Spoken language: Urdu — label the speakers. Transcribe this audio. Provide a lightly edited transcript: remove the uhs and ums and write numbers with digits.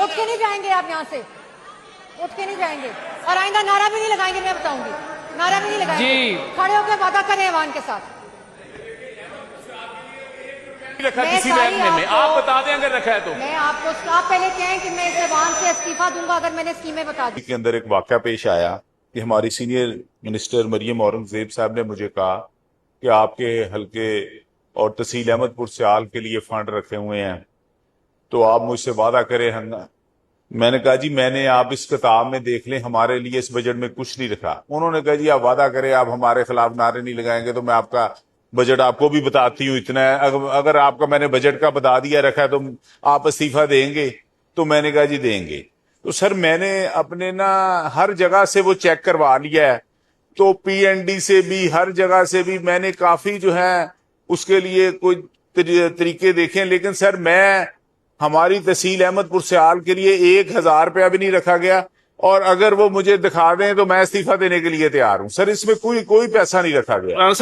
Speaker 1: اٹھ کے نہیں جائیں گے آپ یہاں سے، اٹھ کے نہیں جائیں گے اور آئندہ نعرہ بھی نہیں لگائیں گے، میں بتاؤں گی نعرہ بھی نہیں لگائیں گے، کھڑے ہو کے وعدہ کریں ایوان کے ساتھ۔
Speaker 2: رکھا کسی محکمے میں آپ بتا دیں اگر رکھا ہے تو
Speaker 1: میں آپ کو آپ پہلے کہیں کہ میں اس ایوان سے استعفیٰ دوں گا اگر میں نے اسکیمیں بتا دی۔
Speaker 3: کے اندر ایک واقعہ پیش آیا کہ ہماری سینئر منسٹر مریم اورنگزیب صاحب نے مجھے کہا کہ آپ کے حلقے اور تحصیل احمد پور سیال کے لیے فنڈ رکھے ہوئے ہیں تو آپ مجھ سے وعدہ کریں۔ میں نے کہا جی میں نے آپ اس کتاب میں دیکھ لیں، ہمارے لیے اس بجٹ میں کچھ نہیں رکھا۔ انہوں نے کہا جی آپ وعدہ کریں، آپ ہمارے خلاف نعرے نہیں لگائیں گے تو میں آپ کا بجٹ آپ کو بھی بتاتی ہوں اتنا ہے، اگر آپ کا میں نے بجٹ کا بتا دیا رکھا ہے تو آپ استعفیٰ دیں گے؟ تو میں نے کہا جی دیں گے۔ تو سر میں نے اپنے ہر جگہ سے وہ چیک کروا لیا ہے، تو پی این ڈی سے بھی ہر جگہ سے بھی میں نے کافی جو ہے اس کے لیے کوئی طریقے دیکھیں، لیکن سر میں ہماری تحصیل احمد پور سیال کے لیے 1000 روپیہ بھی نہیں رکھا گیا، اور اگر وہ مجھے دکھا دیں تو میں استعفیٰ دینے کے لیے تیار ہوں۔ سر اس میں کوئی پیسہ نہیں رکھا گیا۔